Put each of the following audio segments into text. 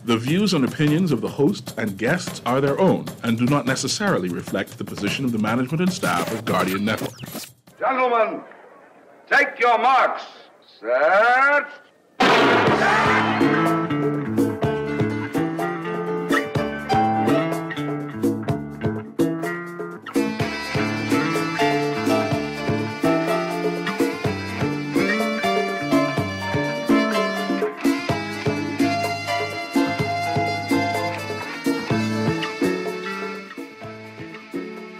The views and opinions of the hosts and guests are their own and do not necessarily reflect the position of the management and staff of Guardian Network. Gentlemen, take your marks. Set.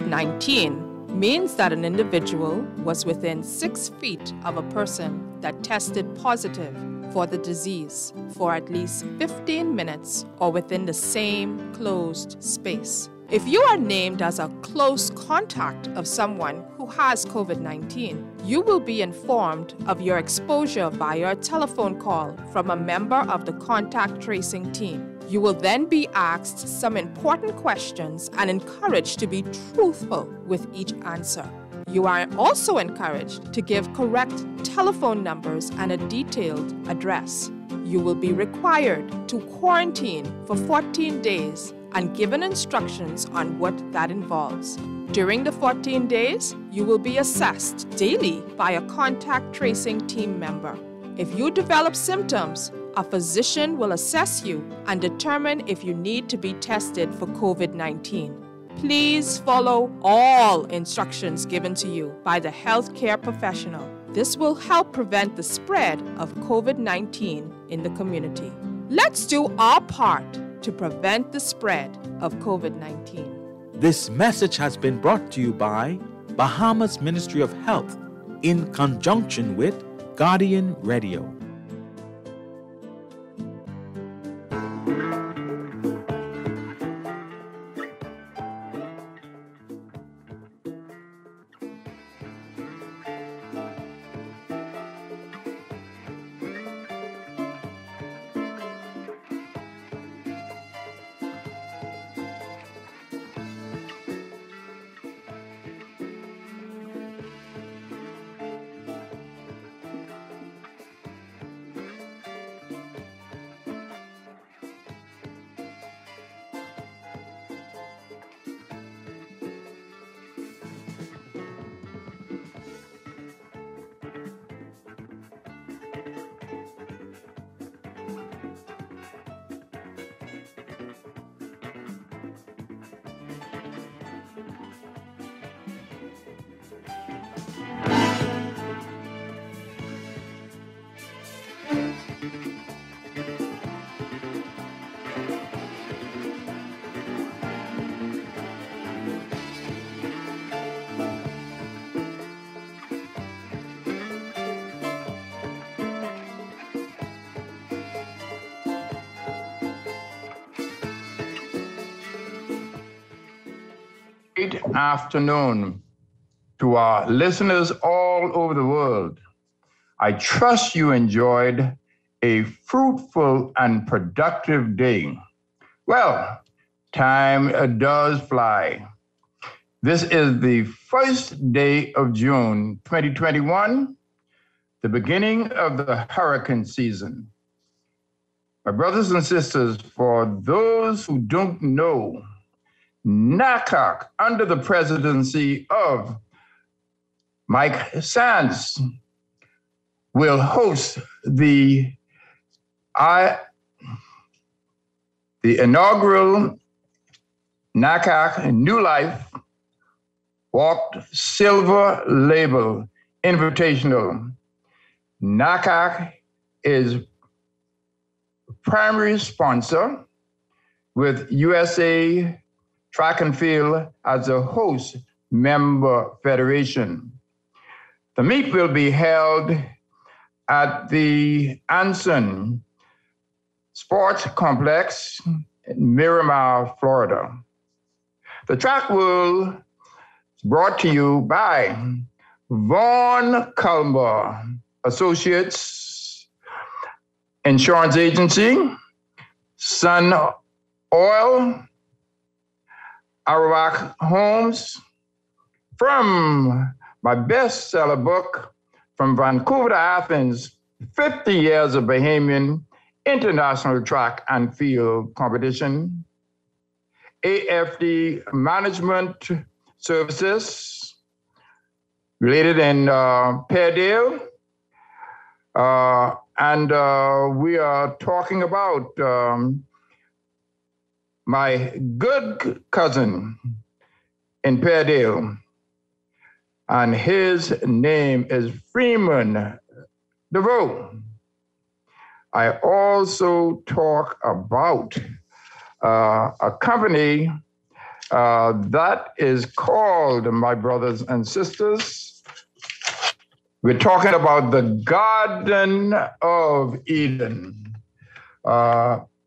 19 means that an individual was within 6 feet of a person that tested positive for the disease for at least 15 minutes or within the same closed space. If you are named as a close contact of someone who has COVID-19, you will be informed of your exposure via a telephone call from a member of the contact tracing team. You will then be asked some important questions and encouraged to be truthful with each answer. You are also encouraged to give correct telephone numbers and a detailed address. You will be required to quarantine for 14 days and given instructions on what that involves. During the 14 days, you will be assessed daily by a contact tracing team member. If you develop symptoms, a physician will assess you and determine if you need to be tested for COVID-19. Please follow all instructions given to you by the healthcare professional. This will help prevent the spread of COVID-19 in the community. Let's do our part to prevent the spread of COVID-19. This message has been brought to you by Bahamas Ministry of Health in conjunction with Guardian Radio. Good afternoon to our listeners all over the world. I trust you enjoyed a fruitful and productive day. Well, time does fly. This is the first day of June 2021, the beginning of the hurricane season. My brothers and sisters, for those who don't know, NACAC, under the presidency of Mike Sands, will host the inaugural NACAC New Life Walked Silver Label Invitational. NACAC is primary sponsor with USA Track and Field as a host member federation. The meet will be held at the Anson Sports Complex in Miramar, Florida. The track will be brought to you by Vaughn Culber Associates Insurance Agency, Sun Oil, Arawak Homes, from my bestseller book, From Vancouver to Athens, 50 Years of Bahamian international track and field competition, AFD Management Services, related in Peardale. And we are talking about my good cousin in Peardale, and his name is Freeman DeVoe. I also talk about a company that is called, my brothers and sisters, we're talking about the Garden of Eden,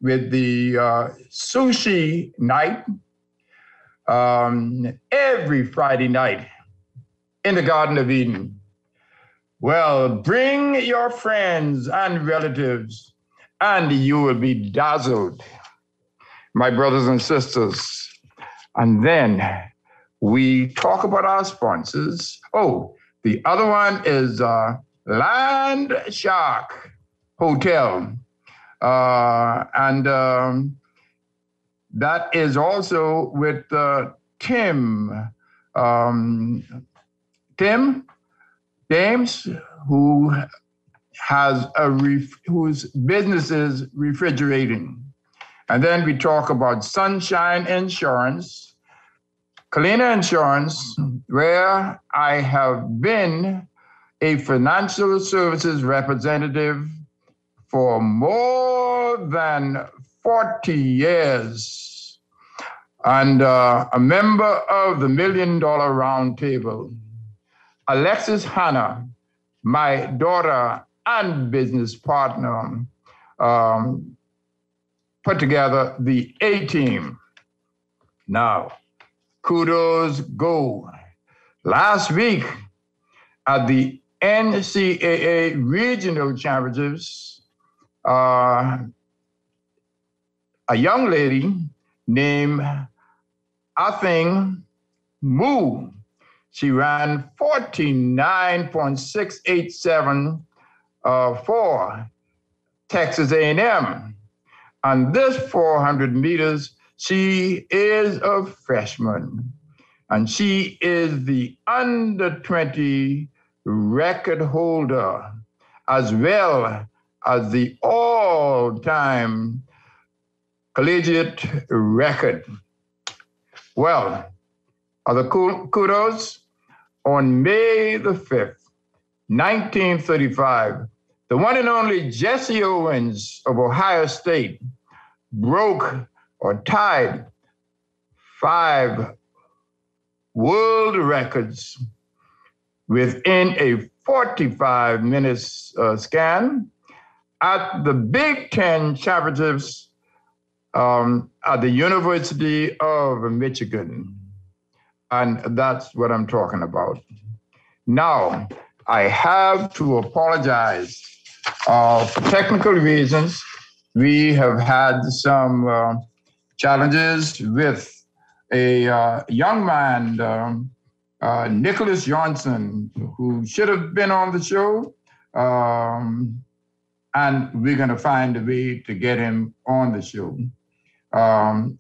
with the sushi night every Friday night in the Garden of Eden. Well, bring your friends and relatives, and you will be dazzled, my brothers and sisters. And then we talk about our sponsors. Oh, the other one is Land Shark Hotel. And that is also with Tim James, who has whose business is refrigerating. And then we talk about Sunshine Insurance, Kalina Insurance, where I have been a financial services representative for more than 40 years, and a member of the $1 Million Roundtable. Alexis Hanna, my daughter and business partner, put together the A-Team. Now, kudos go. Last week at the NCAA Regional Championships, a young lady named Athing Mu, she ran 49.687 for Texas A&M. On this 400 meters, she is a freshman, and she is the under 20 record holder, as well as the all-time collegiate record. Well, other kudos, on May the 5th, 1935, the one and only Jesse Owens of Ohio State broke or tied 5 world records within a 45 minutes scan at the Big Ten Championships at the University of Michigan. And that's what I'm talking about. Now, I have to apologize for technical reasons. We have had some challenges with a young man, Nicholas Johnson, who should have been on the show. And we're going to find a way to get him on the show. And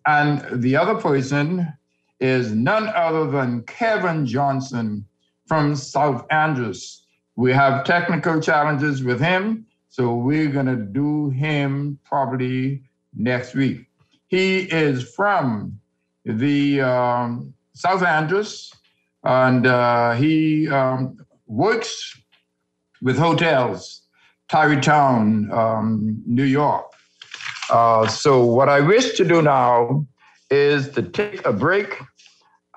the other person is none other than Kevin Johnson from South Andrews. We have technical challenges with him, so we're going to do him probably next week. He is from the South Andrews, and he works with hotels, Tarrytown, New York. So what I wish to do now is to take a break,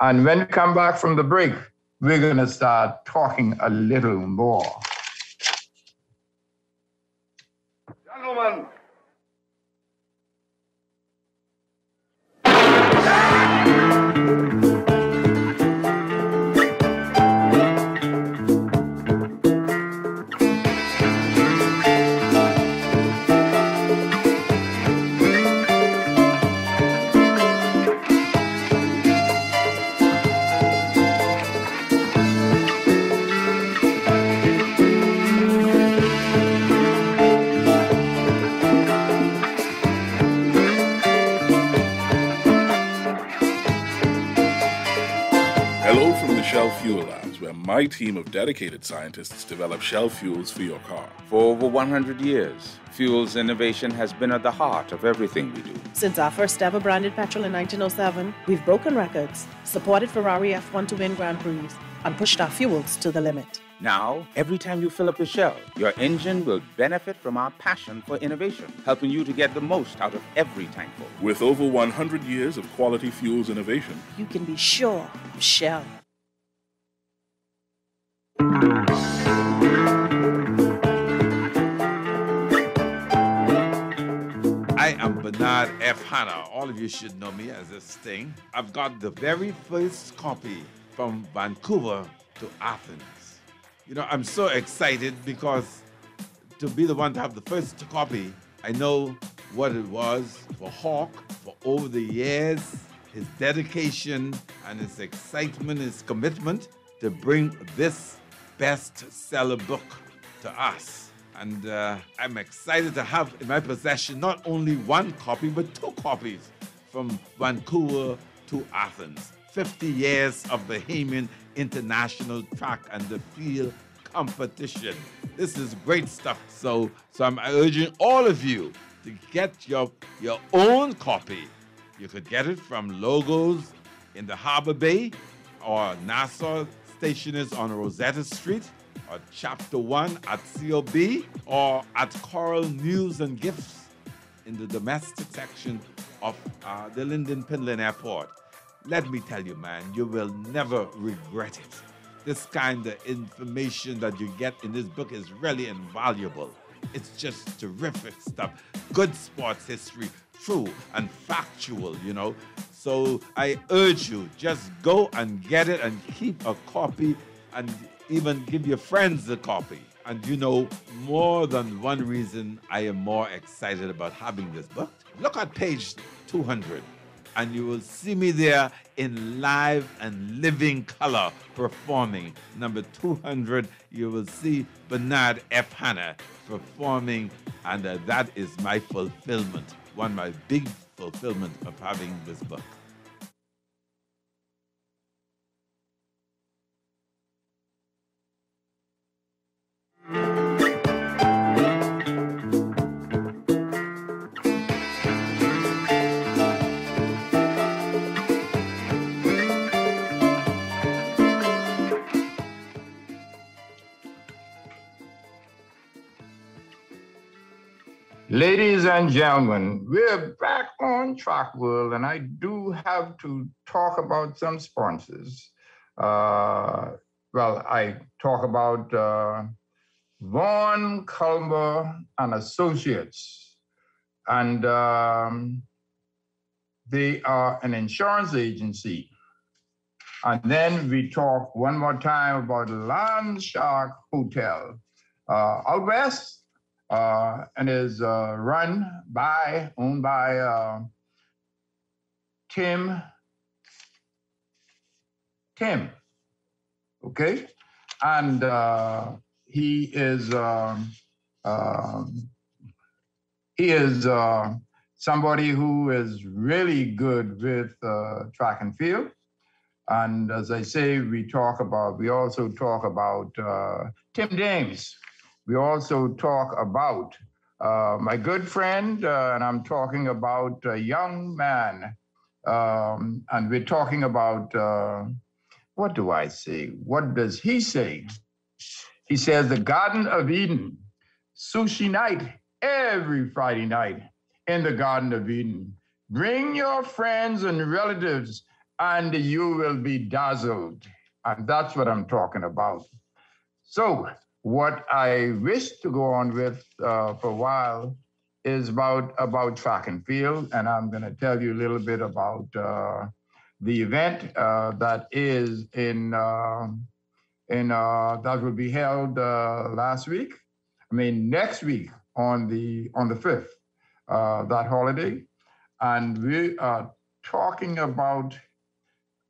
and when we come back from the break, we're going to start talking a little more. Gentlemen, Shell Fuel Labs, where my team of dedicated scientists develop Shell fuels for your car. For over 100 years, fuels innovation has been at the heart of everything we do. Since our first ever branded petrol in 1907, we've broken records, supported Ferrari F1 to win Grand Prix, and pushed our fuels to the limit. Now, every time you fill up your Shell, your engine will benefit from our passion for innovation, helping you to get the most out of every tankful. With over 100 years of quality fuels innovation, You can be sure of Shell. I am Bernard F. Hanna. All of you should know me as this thing. I've got the very first copy from Vancouver to Athens. You know, I'm so excited because to be the one to have the first copy, I know what it was for Hawk for over the years, his dedication and his excitement, his commitment to bring this bestseller book to us. And I'm excited to have in my possession not only one copy, but two copies from Vancouver to Athens. 50 years of the Bahamian International Track and the Field Competition. This is great stuff. So I'm urging all of you to get your own copy. You could get it from Logos in the Harbor Bay, or Nassau Stationers on Rosetta Street, or Chapter 1 at COB, or at Coral News and Gifts in the domestic section of the Linden Pinland Airport. Let me tell you, man, you will never regret it. This kind of information that you get in this book is really invaluable. It's just terrific stuff. Good sports history, true and factual, you know. So I urge you, just go and get it and keep a copy and even give your friends a copy. And you know, more than one reason I am more excited about having this book. Look at page 200. And you will see me there in live and living color performing. Number 200, you will see Bernard F. Hanna performing, and that is my fulfillment, one of my big fulfillment of having this book. Ladies and gentlemen, we're back on Track World, and I do have to talk about some sponsors. I talk about Vaughn Culver and Associates, and they are an insurance agency. And then we talk one more time about Landshark Hotel out west. And is owned by Tim, okay? And he is somebody who is really good with track and field. And as I say, we also talk about Tim James. We also talk about my good friend, and I'm talking about a young man. And we're talking about, what do I say? What does he say? He says the Garden of Eden, sushi night, every Friday night in the Garden of Eden. Bring your friends and relatives and you will be dazzled. And that's what I'm talking about. So, what I wish to go on with for a while is about track and field, and I'm going to tell you a little bit about the event that is that will be held next week on the 5th, that holiday, and we are talking about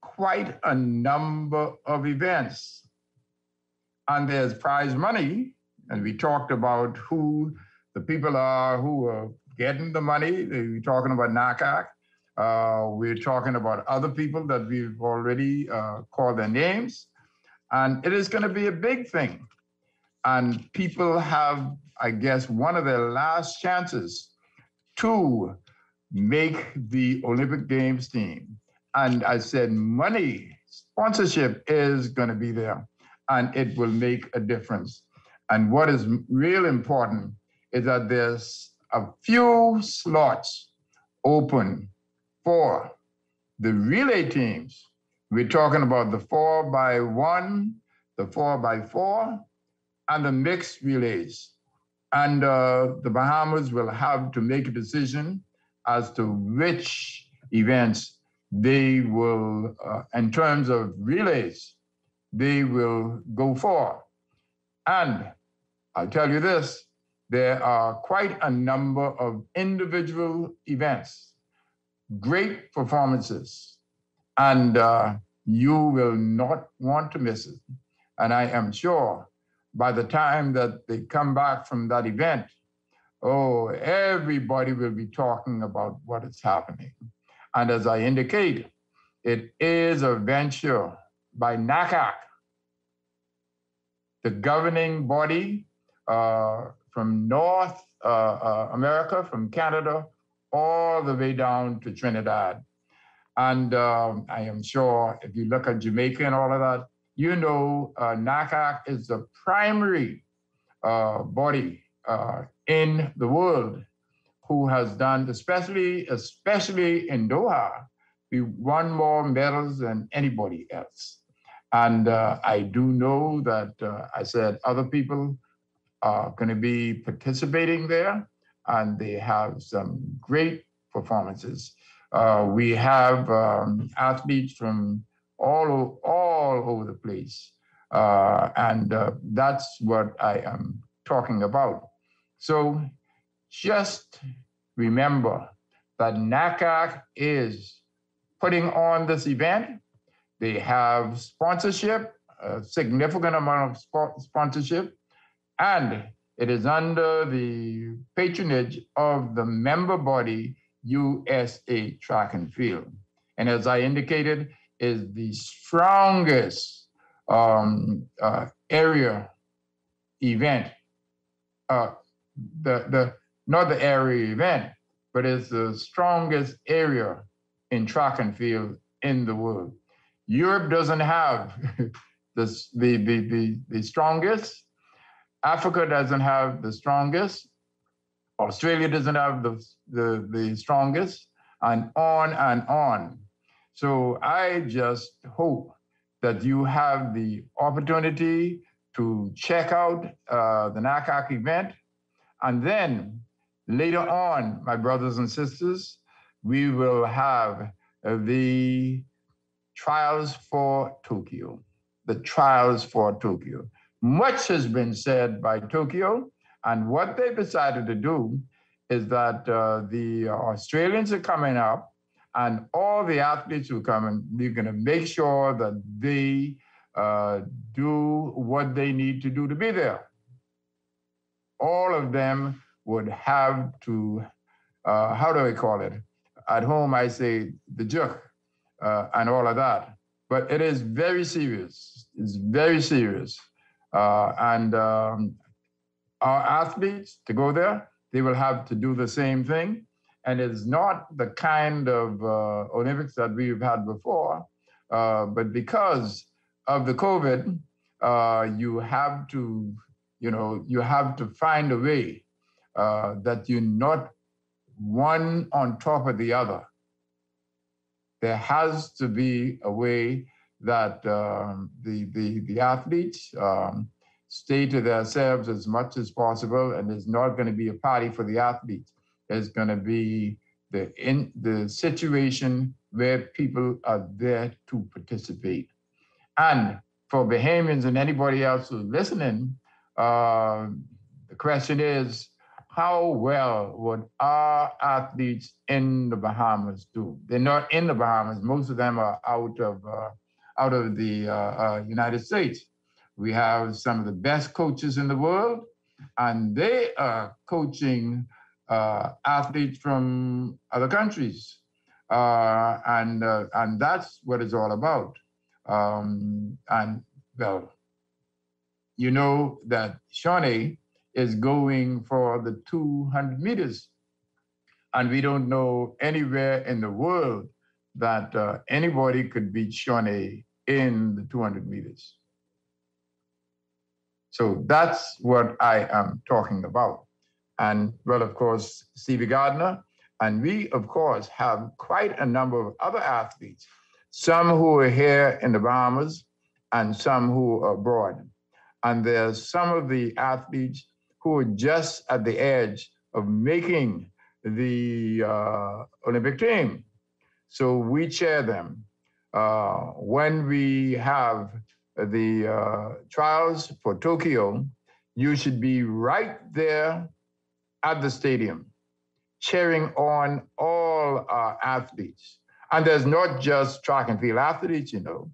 quite a number of events. And there's prize money, and we talked about who the people are who are getting the money. We're talking about NACAC. We're talking about other people that we've already called their names. And it is going to be a big thing. And people have, I guess, one of their last chances to make the Olympic Games team. And I said, money, sponsorship is going to be there, and it will make a difference. And what is real important is that there's a few slots open for the relay teams. We're talking about the 4x1, the 4x4, and the mixed relays. And the Bahamas will have to make a decision as to which events they will, in terms of relays, they will go for. And I'll tell you this, there are quite a number of individual events, great performances, and you will not want to miss it. And I am sure by the time that they come back from that event, oh, everybody will be talking about what is happening. And as I indicate, it is a venture by NACAC, the governing body from North America, from Canada, all the way down to Trinidad. And I am sure if you look at Jamaica and all of that, you know NACAC is the primary body in the world who has done, especially in Doha, we won more medals than anybody else. And I do know that I said other people are going to be participating there, and they have some great performances. We have athletes from all over the place. And that's what I am talking about. So just remember that NACAC is putting on this event. They have sponsorship, a significant amount of sponsorship, and it is under the patronage of the member body, USA Track and Field. And as I indicated, is the strongest area event, not the area event, but it's the strongest area in track and field in the world. Europe doesn't have the strongest. Africa doesn't have the strongest. Australia doesn't have the strongest, and on and on. So I just hope that you have the opportunity to check out the NACAC event. And then later on, my brothers and sisters, we will have the trials for Tokyo, the trials for Tokyo. Much has been said by Tokyo, and what they decided to do is that the Australians are coming up, and all the athletes who come in, we're going to make sure that they do what they need to do to be there. All of them would have to, how do I call it? At home, I say the juk and all of that. But it is very serious. It's very serious. And our athletes, to go there, they will have to do the same thing. And it's not the kind of Olympics that we've had before, but because of the COVID, you have to find a way that you're not one on top of the other. There has to be a way that the athletes stay to themselves as much as possible, and there's not going to be a party for the athletes. There's going to be the situation where people are there to participate. And for Bahamians and anybody else who's listening, the question is, how well would our athletes in the Bahamas do? They're not in the Bahamas. Most of them are out of the United States. We have some of the best coaches in the world, and they are coaching athletes from other countries. And that's what it's all about. And Well, you know that Shawnee is going for the 200 meters. And we don't know anywhere in the world that anybody could beat Shawnee in the 200 meters. So that's what I am talking about. And well, of course, Stevie Gardner. And we, of course, have quite a number of other athletes, some who are here in the Bahamas and some who are abroad. And there's some of the athletes who are just at the edge of making the Olympic team. So we chair them. When we have the trials for Tokyo, you should be right there at the stadium, cheering on all our athletes. And there's not just track and field athletes, you know.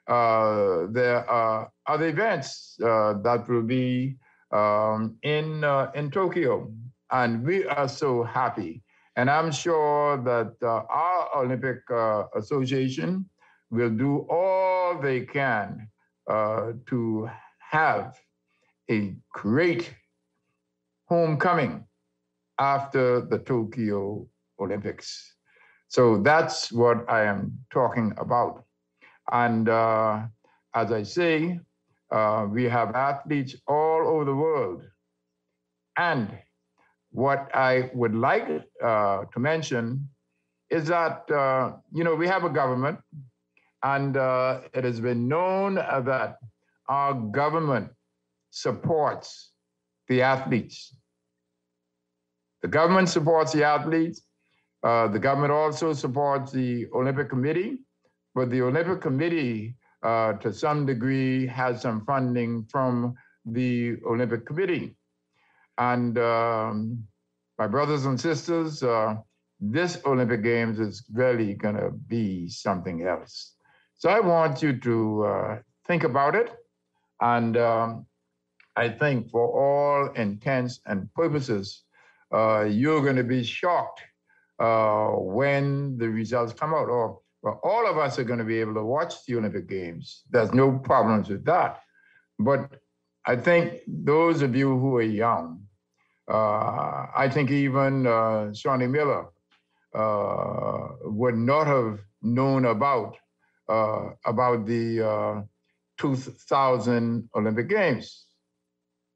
There are other events that will be in Tokyo. And we are so happy. And I'm sure that our Olympic Association will do all they can to have a great homecoming after the Tokyo Olympics. So that's what I am talking about. And as I say, we have athletes all over the world. And what I would like to mention is that, you know, we have a government, and it has been known that our government supports the athletes. The government supports the athletes. The government also supports the Olympic Committee, but the Olympic Committee, to some degree, has some funding from the Olympic Committee. And my brothers and sisters, this Olympic Games is really gonna be something else. So I want you to think about it. And I think for all intents and purposes, you're gonna be shocked when the results come out. Or well, all of us are gonna be able to watch the Olympic Games. There's no problems with that. But I think those of you who are young, I think even Shawnee Miller would not have known about the 2000 Olympic Games.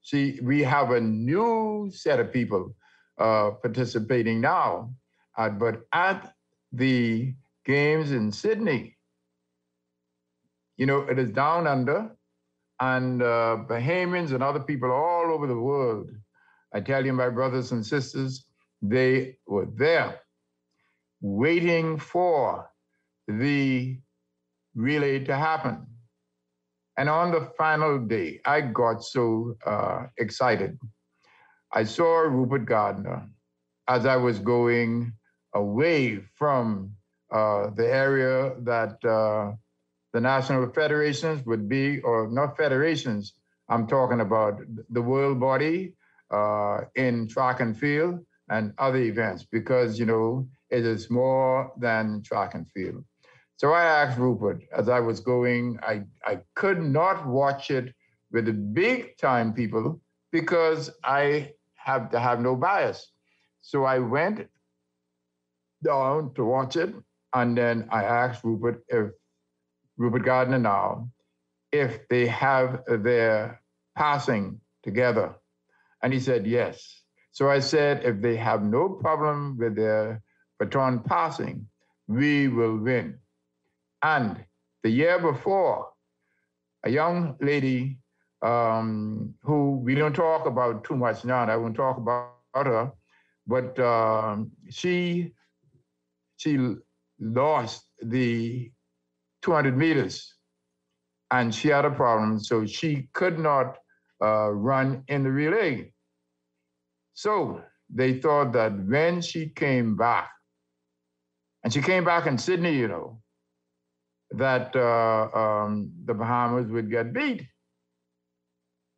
See, we have a new set of people participating now, but at the Games in Sydney, you know, it is down under, and Bahamians and other people all over the world, I tell you, my brothers and sisters, they were there waiting for the relay to happen. And on the final day, I got so excited. I saw Rupert Gardner as I was going away from the area that the national federations would be, or not federations, I'm talking about the world body in track and field and other events, because, you know, it is more than track and field. So I asked Rupert as I was going, I could not watch it with the big time people because I have to have no bias. So I went down to watch it, and then I asked Rupert Gardner now, if they have their passing together. And he said, yes. So I said, if they have no problem with their baton passing, we will win. And the year before, a young lady who we don't talk about too much now, I won't talk about her, but she lost the 200 meters and she had a problem, so she could not run in the relay. So they thought that when she came back, and she came back in Sydney, you know, that the Bahamas would get beat.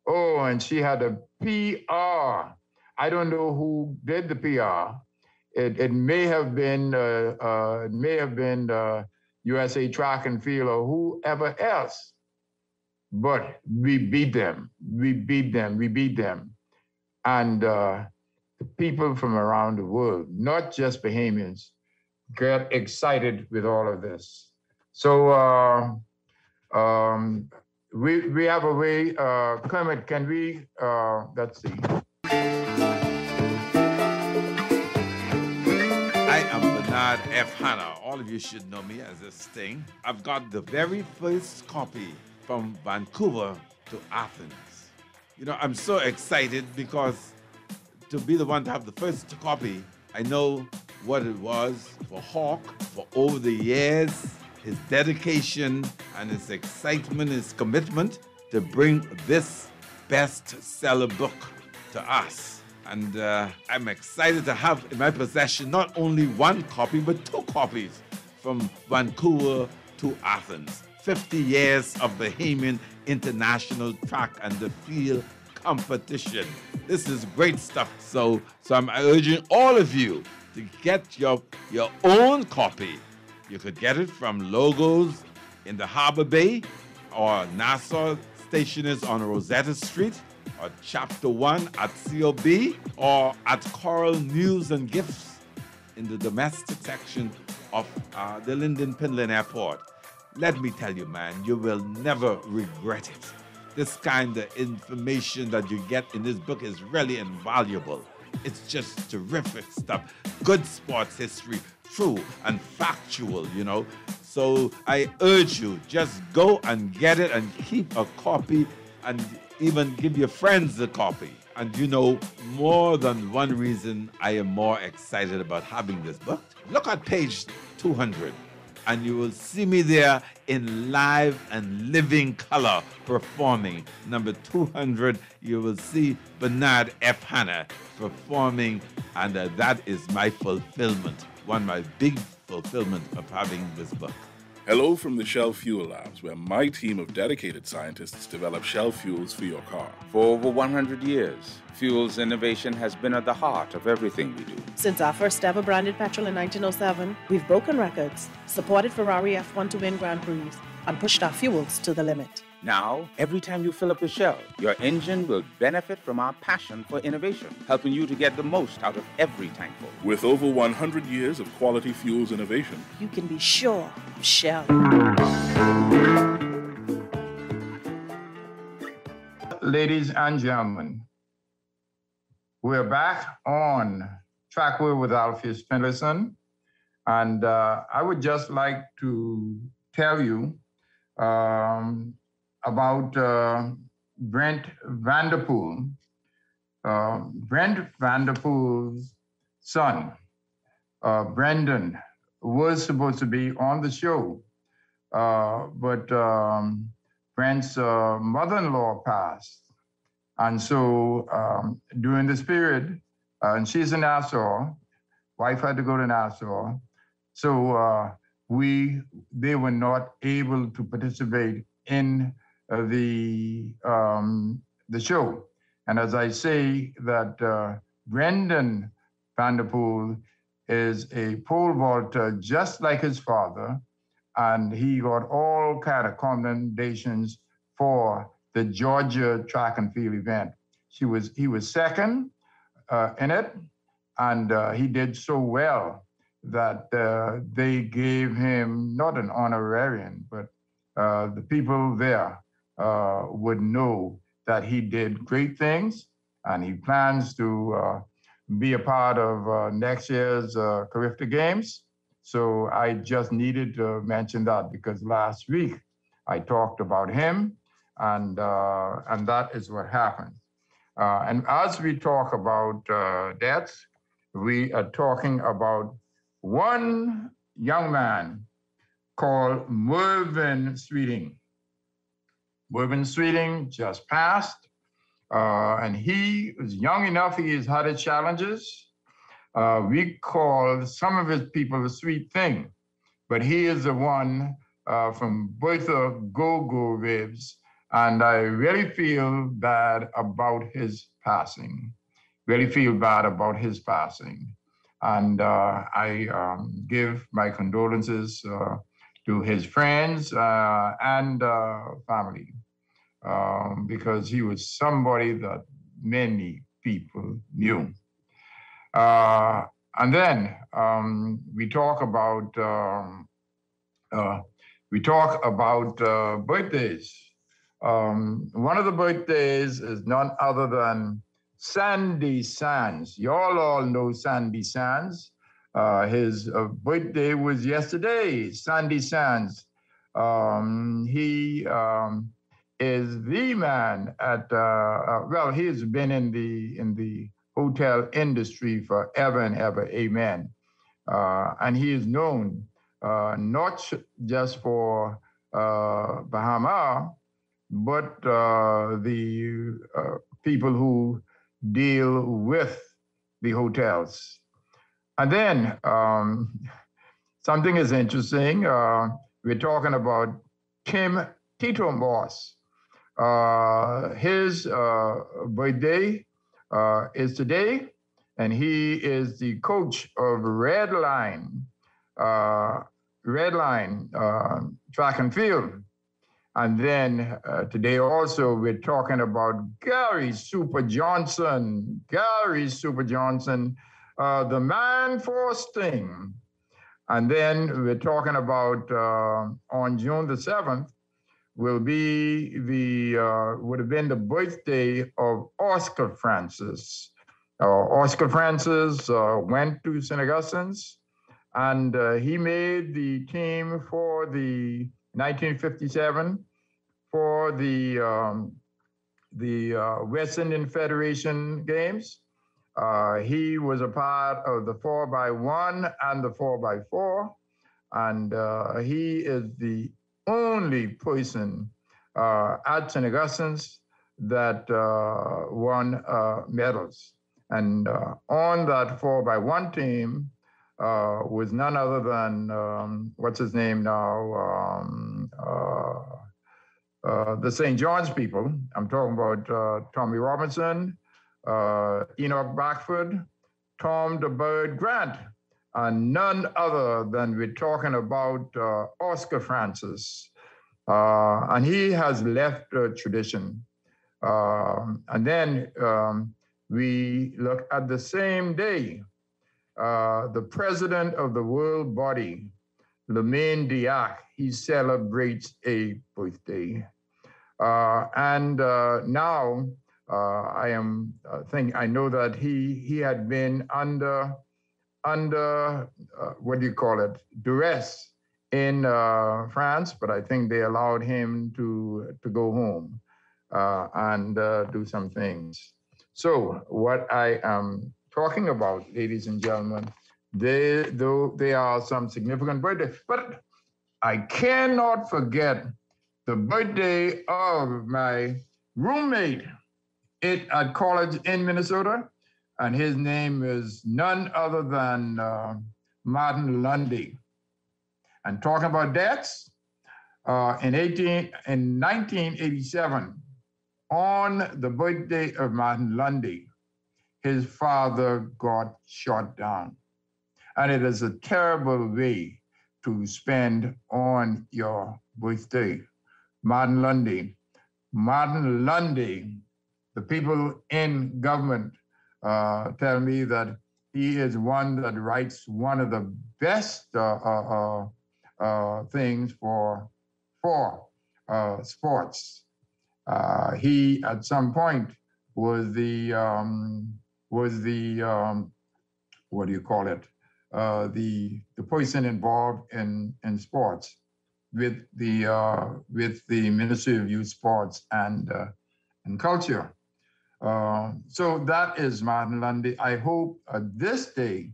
Oh, and she had a PR. I don't know who did the PR. It may have been USA Track and Field or whoever else. but we beat them. We beat them. We beat them. And the people from around the world, not just Bahamians, get excited with all of this. So we have a way, Kermit, can we, let's see. I am Bernard F. Hanna. All of you should know me as this thing. I've got the very first copy from Vancouver to Athens. You know, I'm so excited because to be the one to have the first copy, I know what it was for Hawk for over the years, his dedication and his excitement, his commitment to bring this bestseller book to us. And I'm excited to have in my possession not only one copy, but 2 copies from Vancouver to Athens. 50 years of Bahamian international track and the field competition. This is great stuff. So I'm urging all of you to get your own copy. You could get it from Logos in the Harbor Bay, or Nassau Stationers on Rosetta Street, or Chapter 1 at COB, or at Coral News and Gifts in the domestic section of the Linden Pinland Airport. Let me tell you, man, you will never regret it. This kind of information that you get in this book is really invaluable. It's just terrific stuff. Good sports history, true and factual, you know. So I urge you, just go and get it and keep a copy and even give your friends a copy. And you know, more than one reason I am more excited about having this book. Look at page 200. And you will see me there in live and living color performing. Number 200, you will see Bernard F. Hanna performing, and that is my fulfillment, one of my big fulfillment of having this book. Hello from the Shell Fuel Labs, where my team of dedicated scientists develop Shell fuels for your car. For over 100 years, fuels innovation has been at the heart of everything we do. Since our first ever branded petrol in 1907, we've broken records, supported Ferrari F1 to win Grand Prix, and pushed our fuels to the limit. Now, every time you fill up your Shell, your engine will benefit from our passion for innovation, helping you to get the most out of every tankful. With over 100 years of quality fuels innovation, You can be sure of Shell. Ladies and gentlemen, we're back on Trackway with Alpheus Finlayson, and I would just like to tell you about Brent Vanderpool. Brent Vanderpool's son, Brendan, was supposed to be on the show, but Brent's mother-in-law passed. And so during this period, and she's in Nassau, wife had to go to Nassau, so they were not able to participate in the show. And as I say, that Brendan Vanderpool is a pole vaulter just like his father, and he got all kind of commendations for the Georgia track and field event. He was second in it, and he did so well that they gave him not an honorarium, but the people there would know that he did great things, and he plans to be a part of next year's Carifta Games. So I just needed to mention that because last week I talked about him, and that is what happened. And as we talk about deaths, we are talking about one young man called Mervyn Sweeting. Mervyn Sweeting just passed, and he was young enough. He has had his challenges. We call some of his people the sweet thing, but he is the one from Bertha Go-Go Ribs, and I really feel bad about his passing. Really feel bad about his passing. And I give my condolences to his friends and family. because he was somebody that many people knew. And then we talk about birthdays. One of the birthdays is none other than Sandy Sands. Y'all all know Sandy Sands. His birthday was yesterday. Sandy Sands. He is the man at. Well, he's been in the hotel industry forever and ever. Amen. And he is known not just for Bahama, but the people who deal with the hotels. And then something is interesting. We're talking about Tim Tito Moss. His birthday is today, and he is the coach of Red Line track and field. And then today also we're talking about Gary Super Johnson. Gary Super Johnson, the man for Sting. And then we're talking about on June the 7th would have been the birthday of Oscar Francis. Oscar Francis went to St. Augustine's, and he made the team for the 1957 for the West Indian Federation Games. He was a part of the 4x1 and the 4x4, and he is the only person at St. Augustine's that won medals. And on that 4x1 team was none other than, what's his name now? The St. John's people. I'm talking about Tommy Robinson, Enoch Backford, Tom the Bird Grant, and none other than we're talking about Oscar Francis. And he has left a tradition. And then we look at the same day, the president of the World Body, Lamine Diack, he celebrates a birthday. And now I know that he had been under what do you call it, duress in France, but I think they allowed him to go home and do some things. So what I am talking about, ladies and gentlemen, there are some significant birthdays, but I cannot forget the birthday of my roommate at college in Minnesota, and his name is none other than Martin Lundy. And talking about deaths, in 1987, on the birthday of Martin Lundy, his father got shot down. And it is a terrible way to spend on your birthday. Martin Lundy, the people in government tell me that he is one that writes one of the best things for sports. He at some point was the what do you call it? The person involved in sports with the Ministry of Youth, Sports and Culture. So that is Martin Lundy. I hope this day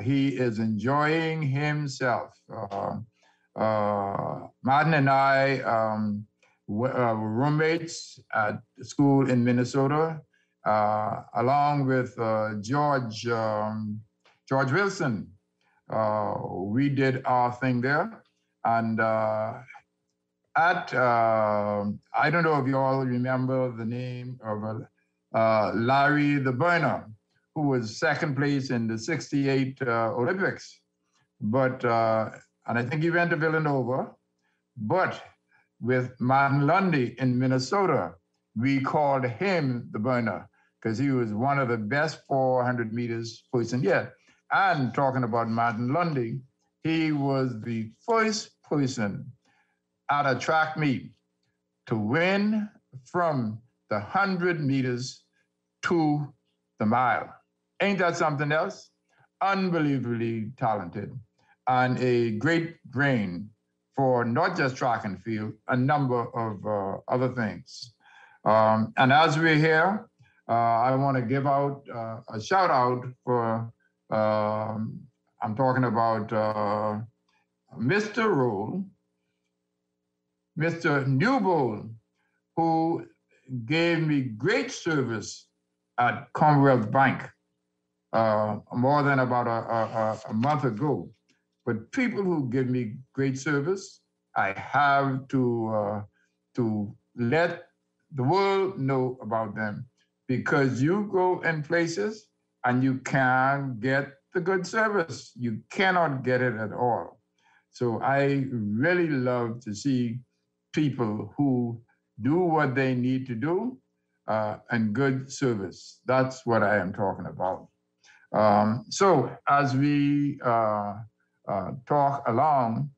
he is enjoying himself. Martin and I were roommates at school in Minnesota, along with George Wilson. We did our thing there. And I don't know if you all remember the name of Larry the Burner, who was second place in the '68 Olympics. But, and I think he went to Villanova, but with Martin Lundy in Minnesota. We called him the burner because he was one of the best 400 meters person yet. And talking about Martin Lundy, he was the first person at a track meet to win from the 100 meters to the mile. Ain't that something else? Unbelievably talented and a great brain for not just track and field, a number of other things. And as we're here, I want to give out a shout out for, I'm talking about Mr. Roll, Mr. Newbold, who gave me great service at Commonwealth Bank more than about a month ago. But people who give me great service, I have to let the world know about them, because you go in places and you can't get the good service. You cannot get it at all. So I really love to see people who do what they need to do and good service. That's what I am talking about. So as we talk along,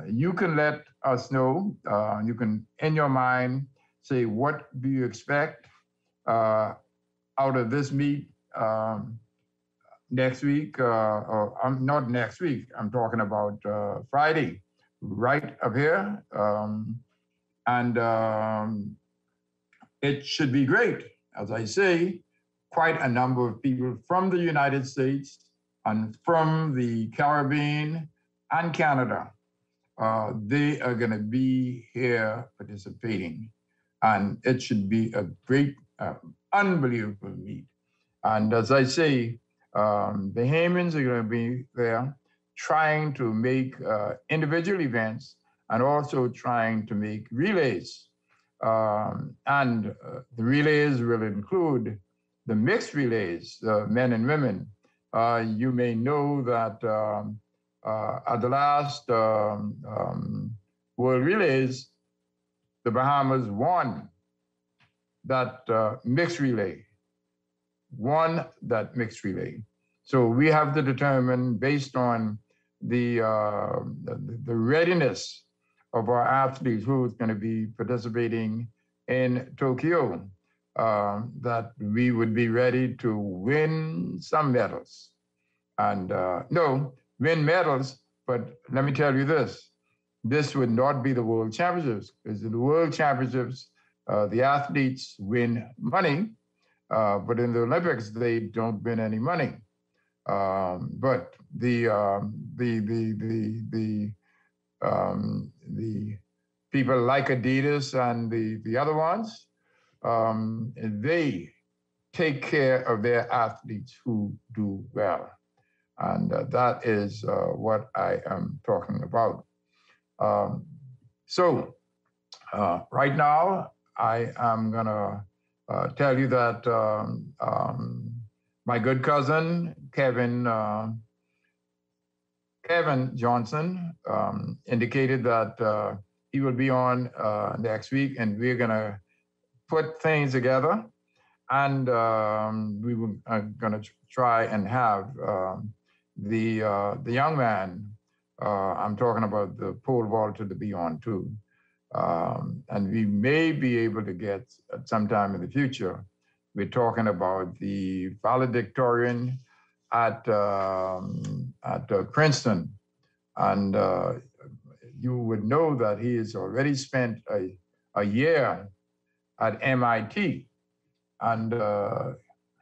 you can let us know, you can, in your mind, say, what do you expect out of this meet next week, or not next week, I'm talking about Friday, right up here. It should be great. As I say, quite a number of people from the United States and from the Caribbean and Canada, they are going to be here participating. And it should be a great, unbelievable meet. And as I say, the Haymans are going to be there trying to make individual events and also trying to make relays. The relays will include the mixed relays, men and women. You may know that at the last World Relays, the Bahamas won that mixed relay. So we have to determine, based on the readiness of our athletes who's going to be participating in Tokyo, that we would be ready to win some medals. And win medals, but let me tell you this would not be the World Championships, because in the World Championships, the athletes win money, but in the Olympics, they don't win any money. But the people like Adidas and the other ones, they take care of their athletes who do well. And that is what I am talking about. Right now, I am gonna tell you that my good cousin, Kevin Johnson, indicated that he will be on next week, and we're gonna put things together, and we are gonna try and have the young man, I'm talking about the pole vaulter, to be on too. And we may be able to get at some time in the future, we're talking about the valedictorian at Princeton. And you would know that he has already spent a year at MIT. And I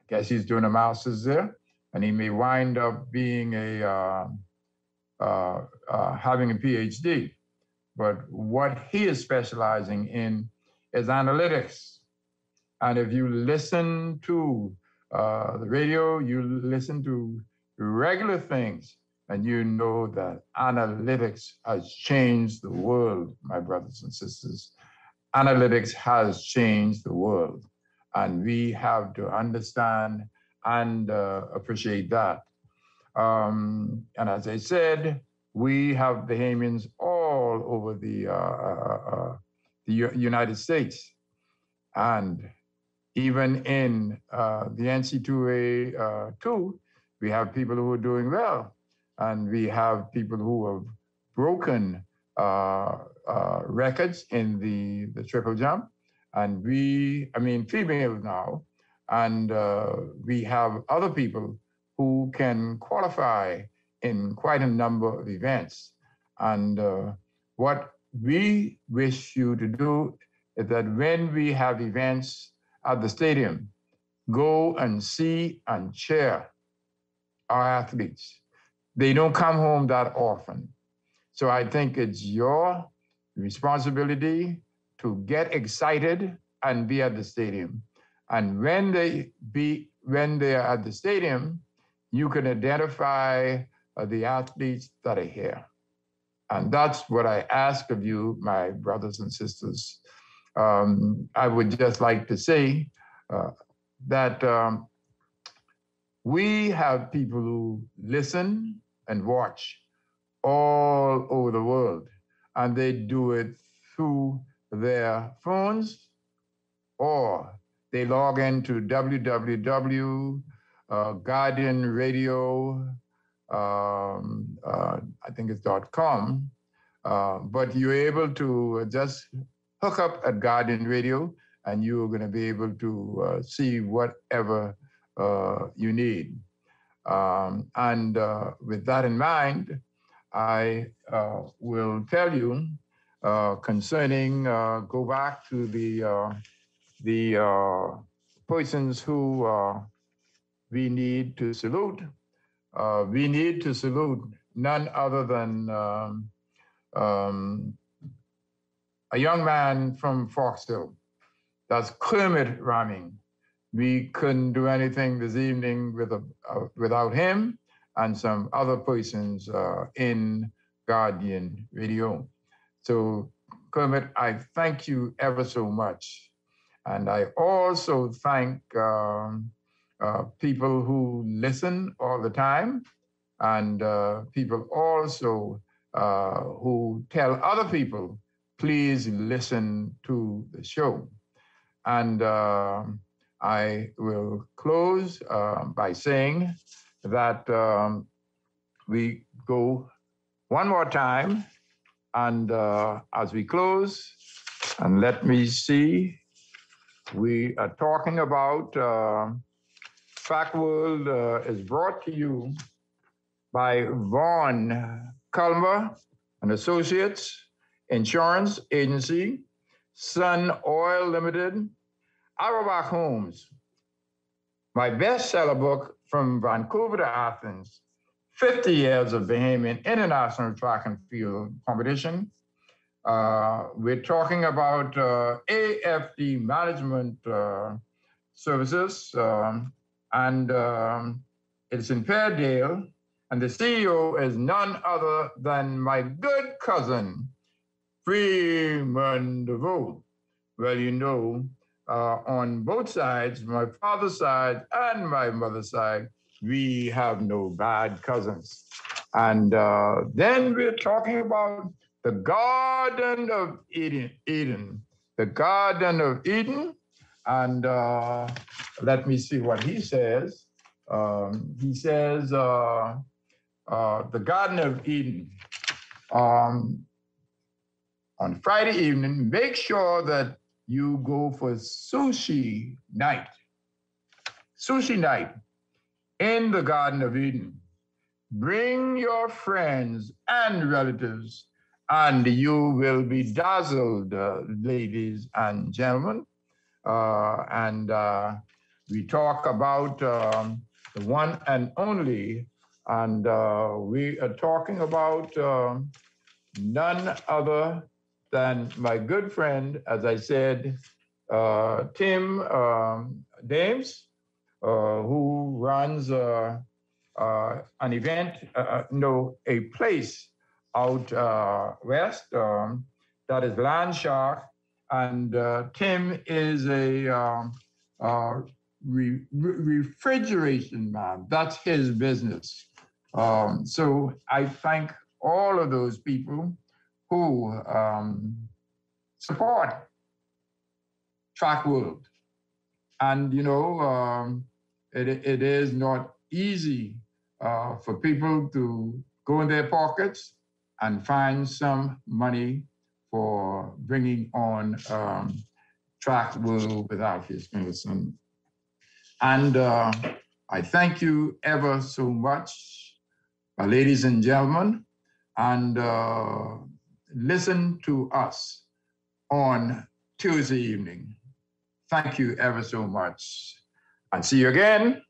guess he's doing a master's there. And he may wind up being having a PhD. But what he is specializing in is analytics. And if you listen to the radio, you listen to regular things, and you know that analytics has changed the world, my brothers and sisters. Analytics has changed the world, and we have to understand and appreciate that. And as I said, we have the Haymans all over the United States. And even in the NC2A 2, we have people who are doing well. And we have people who have broken records in the triple jump. And females now. And we have other people who can qualify in quite a number of events. And what we wish you to do is that when we have events at the stadium, go and see and cheer our athletes. They don't come home that often. So I think it's your responsibility to get excited and be at the stadium. And when they are at the stadium, you can identify the athletes that are here. And that's what I ask of you, my brothers and sisters. I would just like to say that we have people who listen and watch all over the world, and they do it through their phones, or they log into www.guardianradio, I think it's .com, but you're able to just hook up at Guardian Radio, and you're going to be able to see whatever you need. And with that in mind, I will tell you concerning, go back to the persons who we need to salute. We need to salute none other than a young man from Fox Hill. That's Kermit Raming. We couldn't do anything this evening without him and some other persons in Guardian Radio. So Kermit, I thank you ever so much. And I also thank people who listen all the time, and people also who tell other people, please listen to the show. And I will close by saying that we go one more time, and as we close, and let me see, we are talking about Fact World is brought to you by Vaughn Culmer and Associates Insurance Agency, Sun Oil Limited, Auerbach Homes, my bestseller book From Vancouver to Athens, 50 Years of Bahamian International Track and Field Competition. We're talking about AFD Management Services, and it's in Fairdale, and the CEO is none other than my good cousin, Freeman DeVoe. Well, you know, on both sides, my father's side and my mother's side, we have no bad cousins. And then we're talking about the Garden of Eden, the Garden of Eden. And let me see what he says. He says, the Garden of Eden. On Friday evening, make sure that you go for sushi night. Sushi night in the Garden of Eden. Bring your friends and relatives, and you will be dazzled, ladies and gentlemen. And we talk about the one and only, and we are talking about none other than my good friend, as I said, Tim Dames, who runs an event, a place out west that is Land Shark, and Tim is a refrigeration man. That's his business. So I thank all of those people who support Track World. And, it is not easy for people to go in their pockets and find some money for bringing on Track World with Alpheus Millicent. And I thank you ever so much, ladies and gentlemen, and listen to us on Tuesday evening. Thank you ever so much. And see you again